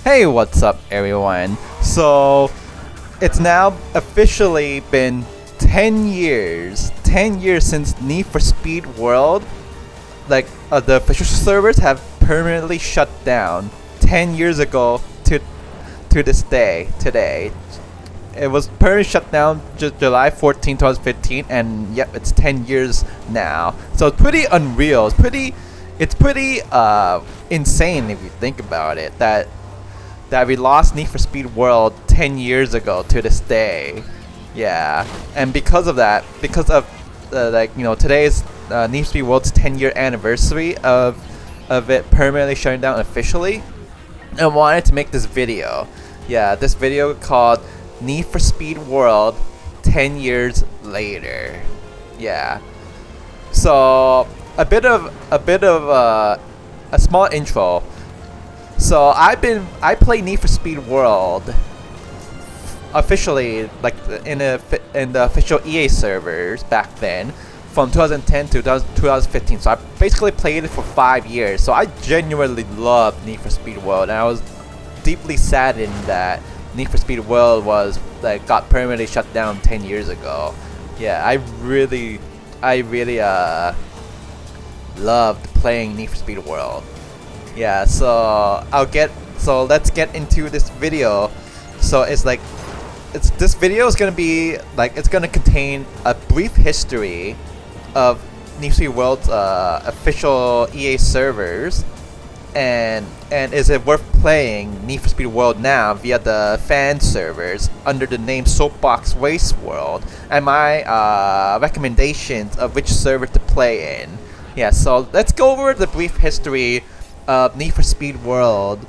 Hey, what's up, everyone? So, it's now officially been 10 years. 10 years since Need for Speed World, the official servers have permanently shut down. 10 years ago to this day, today. It was permanently shut down July 14, 2015, and yep, it's 10 years now. So it's pretty unreal. It's pretty insane if you think about it. That we lost Need for Speed World 10 years ago to this day. Yeah, and because of that, because of today's Need for Speed World's 10-year anniversary of it permanently shutting down officially, I wanted to make this video. Yeah, this video called Need for Speed World 10 years later. Yeah. So a bit of a small intro. So I play Need for Speed World officially in the official EA servers back then from 2010 to 2015. So I basically played it for 5 years. So I genuinely loved Need for Speed World, and I was deeply saddened that Need for Speed World was got permanently shut down 10 years ago. Yeah, I really loved playing Need for Speed World. Yeah, so let's get into this video. So this video is gonna be it's gonna contain a brief history of Need for Speed World's official EA servers, and is it worth playing Need for Speed World now via the fan servers under the name Soapbox Race World, and my recommendations of which server to play in. Yeah, so let's go over the brief history of Need for Speed World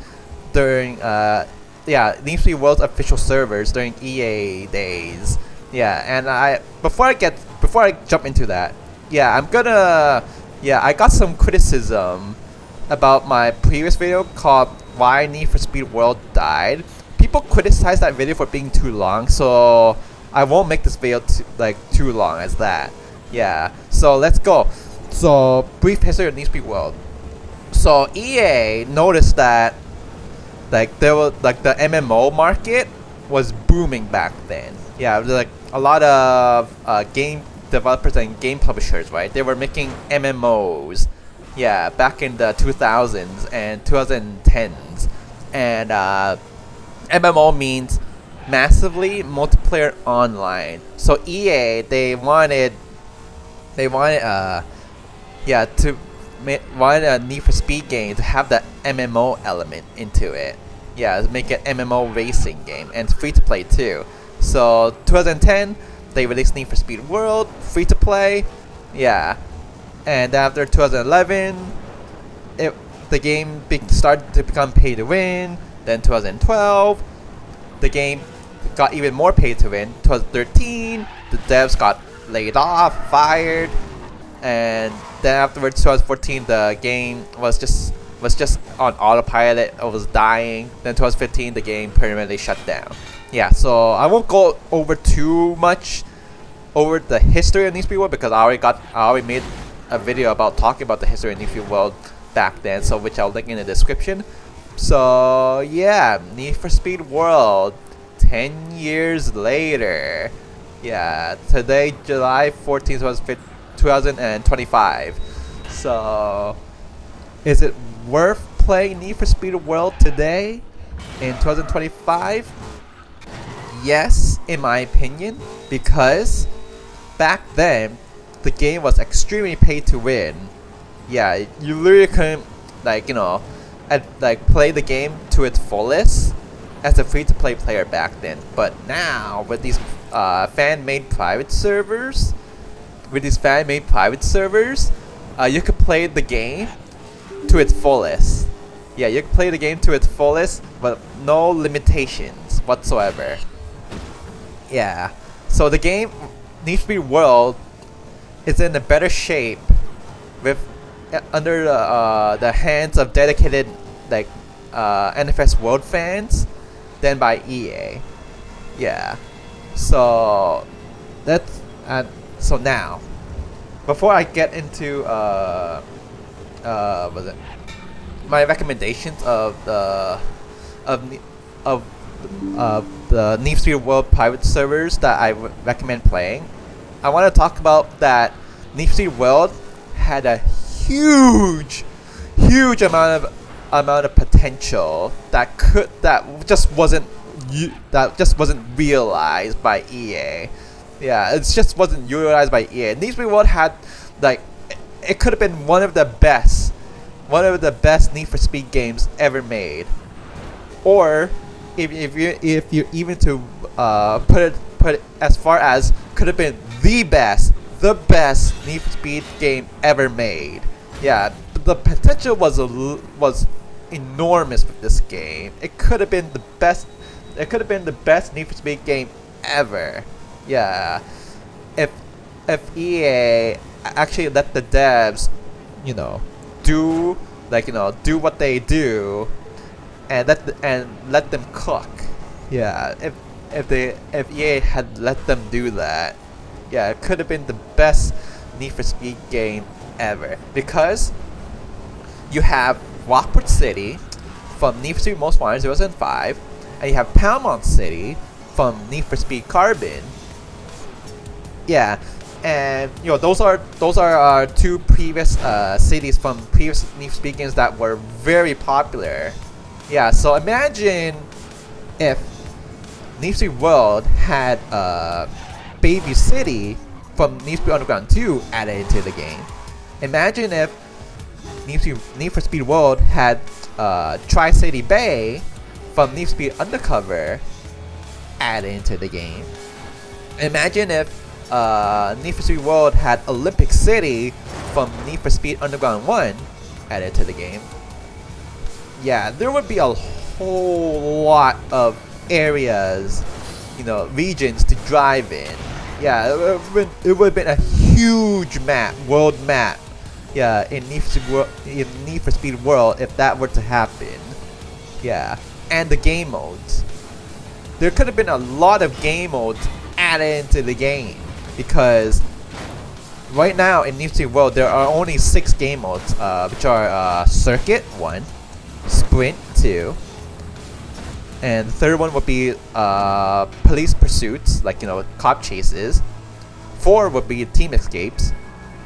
during Need for Speed World's official servers during EA days. Yeah, and before I jump into that, I got some criticism about my previous video called Why Need for Speed World Died. People criticized that video for being too long, so I won't make this video too long as that. Yeah, so let's go. So brief history of Need for Speed World. So EA noticed that there was the MMO market was booming back then. Yeah, there was a lot of game developers and game publishers, right? They were making MMOs. Yeah, back in the 2000s and 2010s. And MMO means massively multiplayer online. So EA wanted a Need for Speed game to have that MMO element into it. Yeah, to make it MMO racing game, and free to play too. So 2010, they released Need for Speed World, free to play. Yeah, and after 2011, the game started to become pay to win. Then 2012, the game got even more pay to win. 2013, the devs got laid off, fired. And then afterwards, 2014, the game was just on autopilot. It was dying. Then 2015, the game permanently shut down. Yeah, so I won't go over too much over the history of Need for Speed World because I already made a video about talking about the history of Need for Speed World back then, so which I'll link in the description. So yeah, Need for Speed World, 10 years later. Yeah, today, July 14th, 2025. So, is it worth playing Need for Speed World today in 2025? Yes, in my opinion, because back then the game was extremely pay to win. Yeah, you literally couldn't play the game to its fullest as a free to play player back then. But now with these fan-made private servers. You could play the game to its fullest. Yeah, you can play the game to its fullest, but no limitations whatsoever. Yeah, so the game Need for Speed World is in a better shape with under the hands of dedicated NFS World fans than by EA. Yeah, so that's so now, before I get into my recommendations of of of the Need for Speed World private servers that I recommend playing, I want to talk about that Need for Speed World had a huge amount of potential that just wasn't realized by EA. Yeah, it just wasn't realized by EA. Need for Speed World had like it could have been one of the best Need for Speed games ever made. Or if you even to put it as far as could have been the best Need for Speed game ever made. Yeah, the potential was enormous with this game. It could have been the best. It could have been the best Need for Speed game ever. Yeah, if EA actually let the devs, do what they do, and let them cook. Yeah, if EA had let them do that, yeah, it could have been the best Need for Speed game ever, because you have Rockport City from Need for Speed Most Wanted 2005, and you have Paramount City from Need for Speed Carbon. Yeah, and those are our two previous cities from previous Need for Speed games that were very popular. Yeah, so imagine if Need for Speed World had Bayview City from Need for Speed Underground 2 added into the game. Imagine if Need for Speed World had Tri-City Bay from Need for Speed Undercover added into the game. Imagine if Need for Speed World had Olympic City from Need for Speed Underground 1 added to the game. Yeah, there would be a whole lot of areas, regions to drive in. Yeah, it would have been a huge world map. Yeah, in Need for Speed World, if that were to happen. Yeah, and the game modes. There could have been a lot of game modes added into the game, because right now in Need for Speed World there are only 6 game modes, which are Circuit 1, Sprint 2, and the third one would be police pursuits, like cop chases. 4 would be team escapes.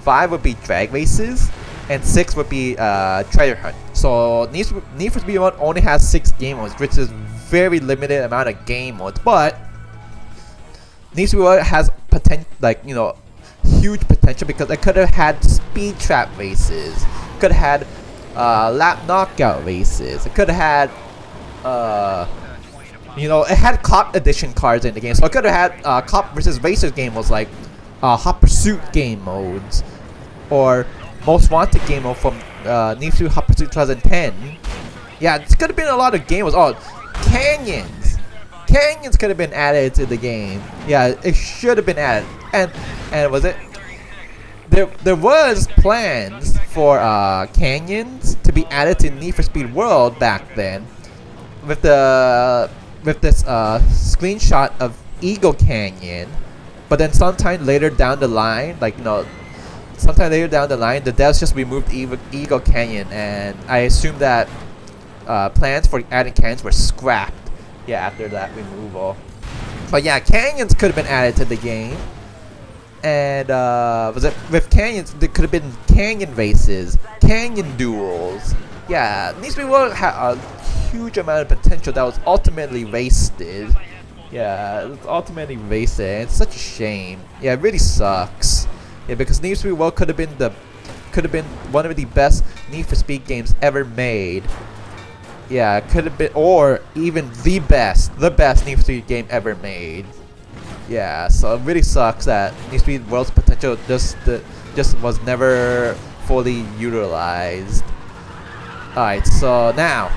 5 would be drag races, and 6 would be treasure hunt. So Need for Speed World only has 6 game modes, which is very limited amount of game modes. But Need for Speed World has huge potential, because it could have had speed trap races, could have had lap knockout races, it could have had it had cop edition cards in the game, so it could have had cop versus racers game modes, like hot pursuit game modes, or most wanted game mode from Need for Speed Hot Pursuit 2010. Yeah, it could have been a lot of game modes. Oh, canyons could have been added to the game. Yeah, it should have been added. And was it? There was plans for canyons to be added to Need for Speed World back then, with this screenshot of Eagle Canyon. But then sometime later down the line, the devs just removed Eagle Canyon, and I assume that plans for adding canyons were scrapped. Yeah, after that removal. But yeah, canyons could have been added to the game. And with canyons, there could have been canyon races, canyon duels. Yeah, Need for Speed World had a huge amount of potential that was ultimately wasted. Yeah, it was ultimately wasted, and it's such a shame. Yeah, it really sucks. Yeah, because Need for Speed World could have been one of the best Need for Speed games ever made. Yeah, it could have been, or even the best Need for Speed game ever made. Yeah, so it really sucks that Need for Speed World's potential just was never fully utilized. Alright, so now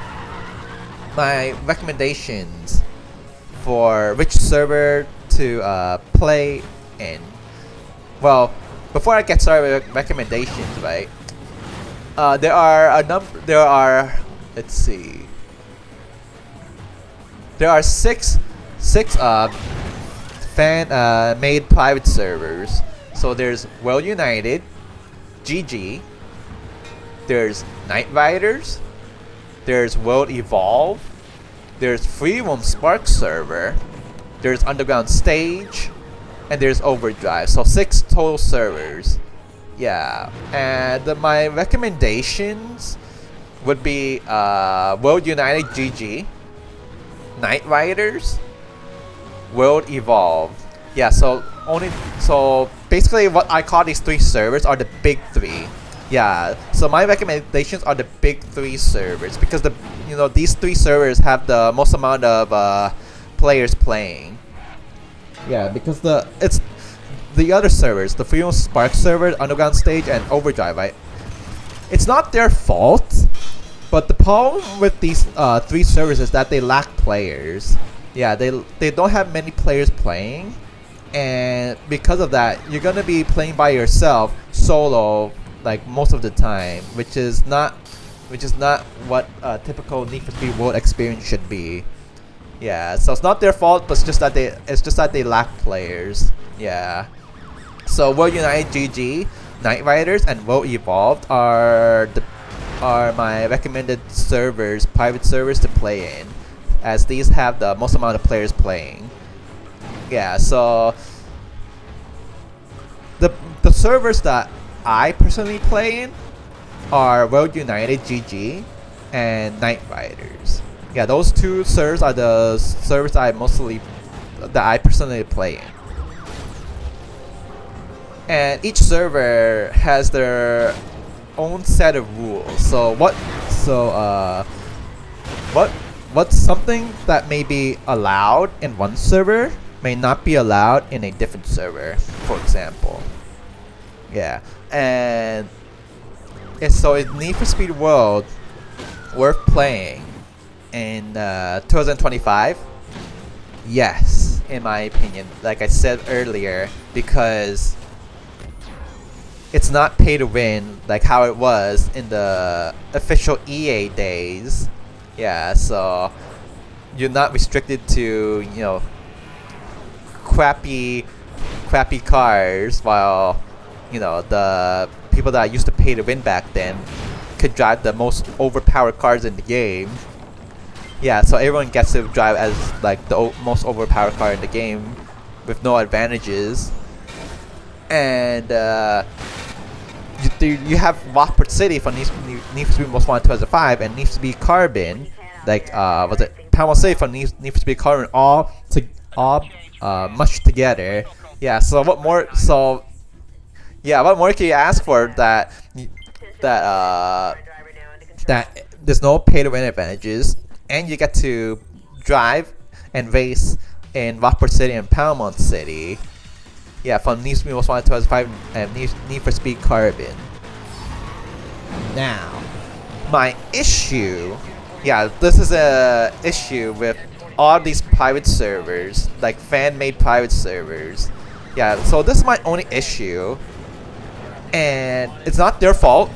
my recommendations for which server to play in. Well, before I get started with recommendations, right? There are let's see. There are six fan made private servers. So there's World United, GG. There's Night Riders. There's World Evolve, there's Free Roam Spark server, there's Underground Stage, and there's Overdrive. So 6 total servers. Yeah, and my recommendations would be World United GG, Night Riders, World Evolved. Yeah, so basically what I call these 3 servers are the big 3. Yeah, so my recommendations are the big 3 servers because these 3 servers have the most amount of players playing. Yeah, because it's the other servers, the Free Roam Spark server, Underground Stage, and Overdrive, right? It's not their fault, but the problem with these 3 servers is that they lack players. Yeah, they don't have many players playing, and because of that, you're gonna be playing by yourself, solo, like most of the time, which is not what a typical Need for Speed World experience should be. Yeah, so it's not their fault, but it's just that they lack players. Yeah. So World United GG, Night Riders, and World Evolved are my recommended servers, private servers to play in, as these have the most amount of players playing. Yeah, so the servers that I personally play in are World United GG and Night Riders. Yeah, those 2 servers are the servers that I personally play in. And each server has their own set of rules. So what's something that may be allowed in one server may not be allowed in a different server, for example. Yeah, and so is Need for Speed World worth playing in 2025? Yes, in my opinion, like I said earlier, because it's not pay to win like how it was in the official EA days. Yeah, so you're not restricted to, crappy cars, while, the people that used to pay to win back then could drive the most overpowered cars in the game. Yeah, so everyone gets to drive as like the most overpowered car in the game with no advantages. And you have Rockport City for Need for Speed Most Wanted 2005 and Need for Speed Carbon, like was it Panama City for Need for Speed Carbon, all mushed together. Yeah, so what more? So yeah, what more can you ask for that there's no pay to win advantages, and you get to drive and race in Rockport City and Paramount City. Yeah, from Need for Speed Most Wanted 2005 and Need for Speed Carbon. Now, my issue, this is a issue with all these private servers, like fan-made private servers. Yeah, so this is my only issue, and it's not their fault.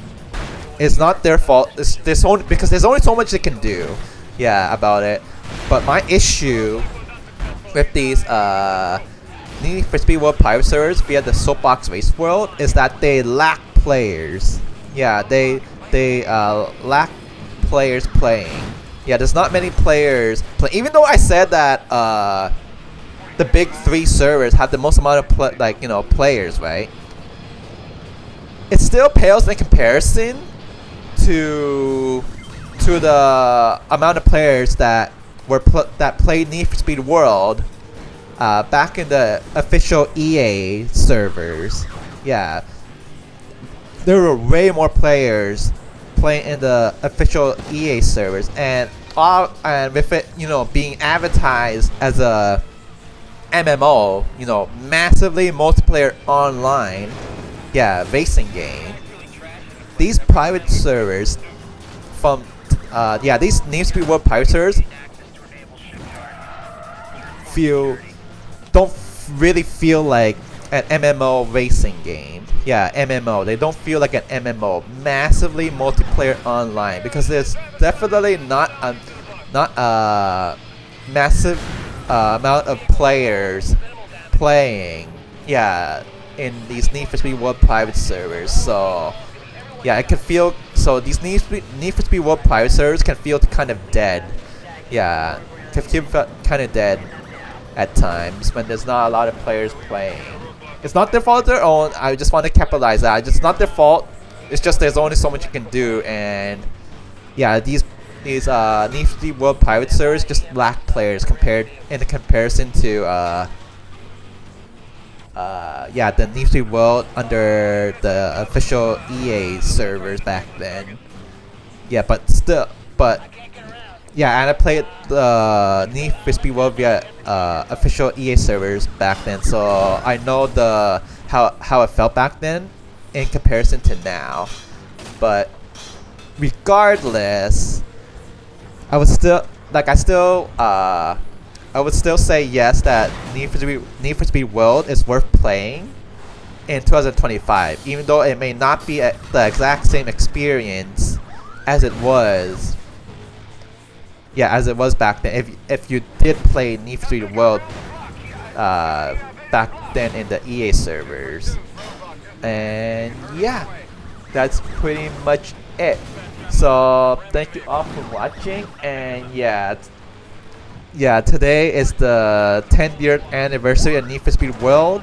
It's not their fault. Because there's only so much they can do. Yeah, about it. But my issue with these Need for Speed World private servers via the Soapbox Race World is that they lack players. Yeah, they lack players playing. Yeah, there's not many players play. Even though I said that the big 3 servers have the most amount of players, right? It still pales in comparison to the amount of players that played Need for Speed World back in the official EA servers. Yeah, there were way more players playing in the official EA servers, and with it, being advertised as a MMO, massively multiplayer online, racing game. These private servers from these Need for Speed World private servers don't really feel like an MMO racing game. Yeah, MMO. They don't feel like an MMO. Massively multiplayer online, because there's definitely not a massive amount of players playing. Yeah, in these Need for Speed World private servers. So yeah, it can feel, so these Need for Speed World private servers can feel kind of dead. Yeah, Kif felt kind of dead at times when there's not a lot of players playing. It's not their fault, their own. I just want to capitalize that. It's not their fault. It's just there's only so much you can do, and yeah, these NFSW World Pirate servers just lack players compared in comparison to yeah, the NFSW World under the official EA servers back then. Yeah, but yeah, and I played the Need for Speed World via official EA servers back then, so I know how it felt back then in comparison to now. But regardless, I would still say yes that Need for Speed World is worth playing in 2025, even though it may not be the exact same experience as it was. Yeah, as it was back then. If you did play Need for Speed World back then in the EA servers, and yeah, that's pretty much it. So thank you all for watching, and yeah, today is the 10th-year anniversary of Need for Speed World,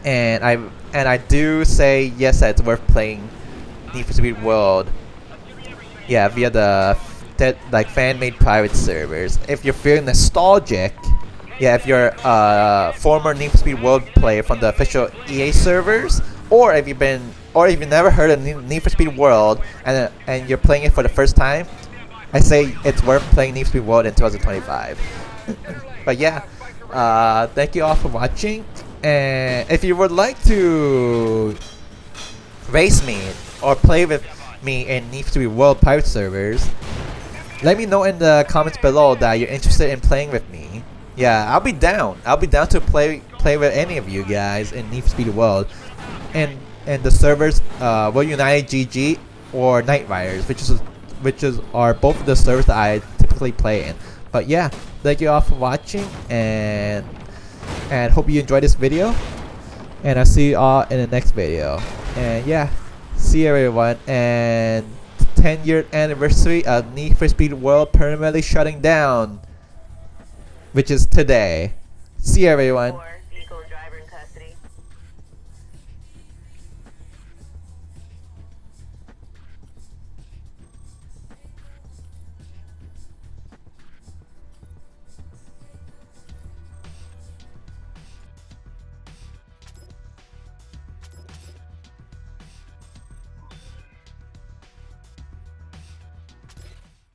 and I do say yes that it's worth playing Need for Speed World. Yeah, via the fan-made private servers. If you're feeling nostalgic, yeah, if you're a former Need for Speed World player from the official EA servers, or if you've never heard of Need for Speed World and you're playing it for the first time, I say it's worth playing Need for Speed World in 2025. But yeah, thank you all for watching, and if you would like to race me or play with me in Need for Speed World Pirate servers, let me know in the comments below that you're interested in playing with me. Yeah, I'll be down. I'll be down to play with any of you guys in Need for Speed World, and the servers World United GG or Night Riders, which are both the servers that I typically play in. But yeah, thank you all for watching, and hope you enjoyed this video, and I'll see you all in the next video. And yeah, see you everyone, and 10-year anniversary of Need for Speed World permanently shutting down, which is today. See you everyone.